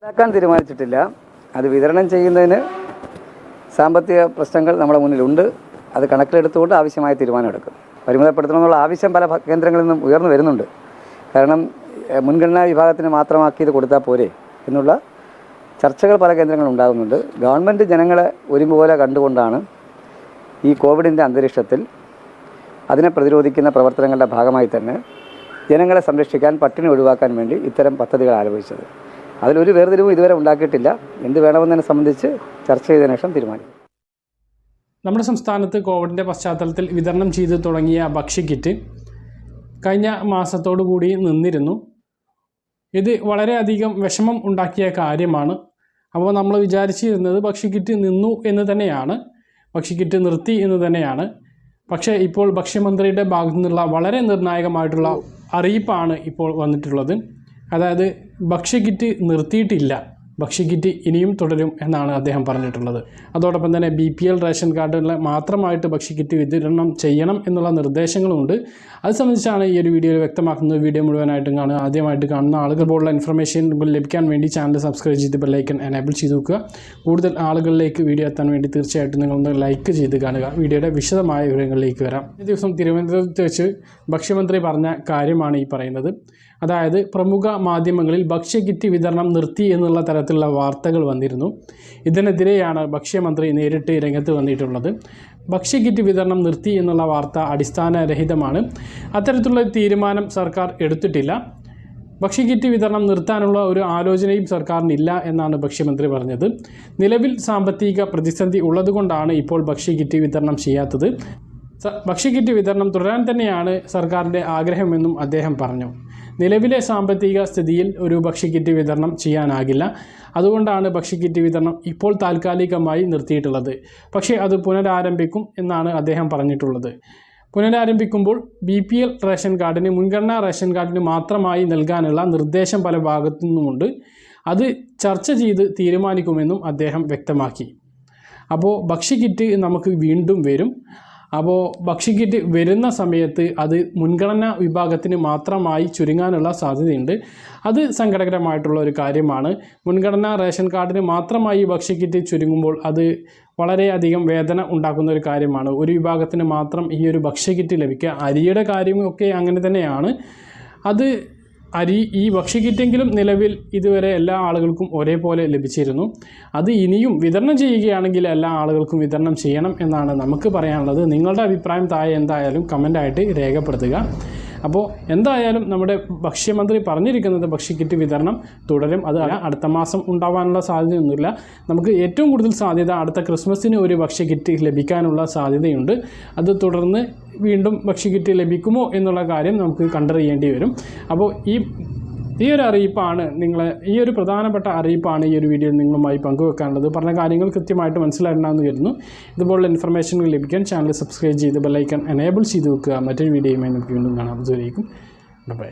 ഉണ്ടാക്കാൻ തീരുമാനിച്ചിട്ടില്ല. അത് വിതരണം ചെയ്യുന്നതിന് സാമ്പത്തിക പ്രശ്നങ്ങൾ നമ്മുടെ മുന്നിലുണ്ട്. അത് കണക്കിലെടുത്തുകൊണ്ട് ആവശ്യമായ തീരുമാനമെടുക്കും. പരിമിതപ്പെടുത്തണമെന്നുള്ള ആവശ്യം പല കേന്ദ്രങ്ങളിൽ നിന്നും ഉയർന്നു വരുന്നുണ്ട്. കാരണം മുൻഗണനാ വിഭാഗത്തിന് മാത്രമാക്കി ഇത് കൊടുത്താൽ പോരെ എന്നുള്ള ചർച്ചകൾ പല കേന്ദ്രങ്ങളും ഉണ്ടാകുന്നുണ്ട്. ഗവൺമെൻറ് ജനങ്ങളെ ഒരുപോലെ കണ്ടുകൊണ്ടാണ് ഈ കോവിഡിൻ്റെ അന്തരീക്ഷത്തിൽ അതിനെ പ്രതിരോധിക്കുന്ന പ്രവർത്തനങ്ങളുടെ ഭാഗമായി തന്നെ ജനങ്ങളെ സംരക്ഷിക്കാൻ, പട്ടിണി ഒഴിവാക്കാൻ വേണ്ടി ഇത്തരം പദ്ധതികൾ ആലോചിച്ചത്. അതിലൊരു വേർതിരിവും ഇതുവരെ ഉണ്ടാക്കിയിട്ടില്ല. എന്ത് വേണമെന്നതിനെ സംബന്ധിച്ച് ചർച്ച ചെയ്തതിനു ശേഷം തീരുമാനിക്കും. നമ്മുടെ സംസ്ഥാനത്ത് കോവിഡിൻ്റെ പശ്ചാത്തലത്തിൽ വിതരണം ചെയ്ത് തുടങ്ങിയ ഭക്ഷ്യക്കിറ്റ് കഴിഞ്ഞ മാസത്തോടു കൂടി നിന്നിരുന്നു. ഇത് വളരെയധികം വിഷമം ഉണ്ടാക്കിയ കാര്യമാണ്. അപ്പോൾ നമ്മൾ വിചാരിച്ചിരുന്നത് ഭക്ഷ്യക്കിറ്റ് നിന്നു എന്ന് തന്നെയാണ്, ഭക്ഷ്യക്കിറ്റ് നിർത്തി എന്ന് തന്നെയാണ്. പക്ഷേ ഇപ്പോൾ ഭക്ഷ്യമന്ത്രിയുടെ ഭാഗത്തു നിന്നുള്ള വളരെ നിർണായകമായിട്ടുള്ള അറിയിപ്പാണ് ഇപ്പോൾ വന്നിട്ടുള്ളത്. അതായത് ഭക്ഷ്യക്കിറ്റ് നിർത്തിയിട്ടില്ല, ഭക്ഷ്യക്കിറ്റ് ഇനിയും തുടരും എന്നാണ് അദ്ദേഹം പറഞ്ഞിട്ടുള്ളത്. അതോടൊപ്പം തന്നെ BPL റേഷൻ കാർഡിൽ മാത്രമായിട്ട് ഭക്ഷ്യക്കിറ്റ് വിതരണം ചെയ്യണം എന്നുള്ള നിർദ്ദേശങ്ങളുമുണ്ട്. അത് സംബന്ധിച്ചാണ് ഈ ഒരു വീഡിയോയിൽ വ്യക്തമാക്കുന്നത്. വീഡിയോ മുഴുവനായിട്ടും കാണുക. ആദ്യമായിട്ട് കാണുന്ന ആളുകളുള്ള ഇൻഫർമേഷൻ ലഭിക്കാൻ വേണ്ടി ചാനൽ സബ്സ്ക്രൈബ് ചെയ്ത് ബെല്ലൈക്കൺ എനേബിൾ ചെയ്ത് നോക്കുക. കൂടുതൽ ആളുകളിലേക്ക് വീഡിയോ എത്താൻ വേണ്ടി തീർച്ചയായിട്ടും നിങ്ങളൊന്ന് ലൈക്ക് ചെയ്ത് കാണുക. വീഡിയോയുടെ വിശദമായ വിവരങ്ങളിലേക്ക് വരാം. ഈ ദിവസം തിരുവനന്തപുരത്ത് വെച്ച് ഭക്ഷ്യമന്ത്രി പറഞ്ഞ കാര്യമാണ് ഈ പറയുന്നത്. അതായത് പ്രമുഖ മാധ്യമങ്ങളിൽ ഭക്ഷ്യക്കിറ്റ് വിതരണം നിർത്തി എന്നുള്ള തരത്തിലുള്ള വാർത്തകൾ വന്നിരുന്നു. ഇതിനെതിരെയാണ് ഭക്ഷ്യമന്ത്രി നേരിട്ട് രംഗത്ത് വന്നിട്ടുള്ളത്. ഭക്ഷ്യക്കിറ്റ് വിതരണം നിർത്തി എന്നുള്ള വാർത്ത അടിസ്ഥാനരഹിതമാണ്. അത്തരത്തിലുള്ള തീരുമാനം സർക്കാർ എടുത്തിട്ടില്ല. ഭക്ഷ്യക്കിറ്റ് വിതരണം നിർത്താനുള്ള ഒരു ആലോചനയും സർക്കാരിനില്ല എന്നാണ് ഭക്ഷ്യമന്ത്രി പറഞ്ഞത്. നിലവിൽ സാമ്പത്തിക പ്രതിസന്ധി ഉള്ളതുകൊണ്ടാണ് ഇപ്പോൾ ഭക്ഷ്യക്കിറ്റ് വിതരണം ചെയ്യാത്തത്. ഭക്ഷ്യക്കിറ്റ് വിതരണം തുടരാൻ തന്നെയാണ് സർക്കാരിൻ്റെ ആഗ്രഹമെന്നും അദ്ദേഹം പറഞ്ഞു. നിലവിലെ സാമ്പത്തിക സ്ഥിതിയിൽ ഒരു ഭക്ഷ്യക്കിറ്റ് വിതരണം ചെയ്യാനാകില്ല. അതുകൊണ്ടാണ് ഭക്ഷ്യക്കിറ്റ് വിതരണം ഇപ്പോൾ താൽക്കാലികമായി നിർത്തിയിട്ടുള്ളത്. പക്ഷേ അത് പുനരാരംഭിക്കും എന്നാണ് അദ്ദേഹം പറഞ്ഞിട്ടുള്ളത്. പുനരാരംഭിക്കുമ്പോൾ BPL റേഷൻ കാർഡിന്, മുൻഗണനാ റേഷൻ കാർഡിന് മാത്രമായി നൽകാനുള്ള നിർദ്ദേശം പല ഭാഗത്തു നിന്നുമുണ്ട്. അത് ചർച്ച ചെയ്ത് തീരുമാനിക്കുമെന്നും അദ്ദേഹം വ്യക്തമാക്കി. അപ്പോൾ ഭക്ഷ്യക്കിറ്റ് നമുക്ക് വീണ്ടും വരും. അപ്പോൾ ഭക്ഷ്യക്കിറ്റ് വരുന്ന സമയത്ത് അത് മുൻഗണനാ വിഭാഗത്തിന് മാത്രമായി ചുരുങ്ങാനുള്ള സാധ്യതയുണ്ട്. അത് സങ്കടകരമായിട്ടുള്ള ഒരു കാര്യമാണ്. മുൻഗണനാ റേഷൻ കാർഡിന് മാത്രമായി ഭക്ഷ്യക്കിറ്റ് ചുരുങ്ങുമ്പോൾ അത് വളരെയധികം വേദന ഉണ്ടാക്കുന്ന ഒരു കാര്യമാണ്. ഒരു വിഭാഗത്തിന് മാത്രം ഈ ഒരു ഭക്ഷ്യക്കിറ്റ് ലഭിക്കുക. അരിയുടെ കാര്യമൊക്കെ അങ്ങനെ തന്നെയാണ്. അത് ഈ ഭക്ഷ്യക്കിറ്റെങ്കിലും നിലവിൽ ഇതുവരെ എല്ലാ ആളുകൾക്കും ഒരേപോലെ ലഭിച്ചിരുന്നു. അത് ഇനിയും വിതരണം ചെയ്യുകയാണെങ്കിൽ എല്ലാ ആളുകൾക്കും വിതരണം ചെയ്യണം എന്നാണ് നമുക്ക് പറയാനുള്ളത്. നിങ്ങളുടെ അഭിപ്രായം താഴെ എന്തായാലും കമൻ്റായിട്ട് രേഖപ്പെടുത്തുക. അപ്പോൾ എന്തായാലും നമ്മുടെ ഭക്ഷ്യമന്ത്രി പറഞ്ഞിരിക്കുന്നത് ഭക്ഷ്യക്കിറ്റ് വിതരണം തുടരും. അത് അടുത്ത മാസം ഉണ്ടാവാനുള്ള സാധ്യതയൊന്നുമില്ല. നമുക്ക് ഏറ്റവും കൂടുതൽ സാധ്യത അടുത്ത ക്രിസ്മസിന് ഒരു ഭക്ഷ്യക്കിറ്റ് ലഭിക്കാനുള്ള സാധ്യതയുണ്ട്. അത് തുടർന്ന് വീണ്ടും ഭക്ഷ്യക്കിറ്റ് ലഭിക്കുമോ എന്നുള്ള കാര്യം നമുക്ക് കണ്ടറിയേണ്ടി വരും. അപ്പോൾ ഈ ഒരു അറിയിപ്പാണ് ഈ ഒരു പ്രധാനപ്പെട്ട അറിയിപ്പാണ് ഈ ഒരു വീഡിയോയിൽ നിങ്ങളുമായി പങ്കുവെക്കാനുള്ളത്. പറഞ്ഞ കാര്യങ്ങൾ കൃത്യമായിട്ട് മനസ്സിലായിട്ടുണ്ടാകുമെന്ന് കരുതുന്നു. ഇതുപോലുള്ള ഇൻഫർമേഷനുകൾ ലഭിക്കാൻ ചാനൽ സബ്സ്ക്രൈബ് ചെയ്ത് ബെല്ലൈക്കൺ എനേബിൾ ചെയ്ത് വെക്കുക. മറ്റൊരു വീഡിയോയുമായി നമുക്ക് വീണ്ടും കാണാം. അതുവരേക്കും ബൈ.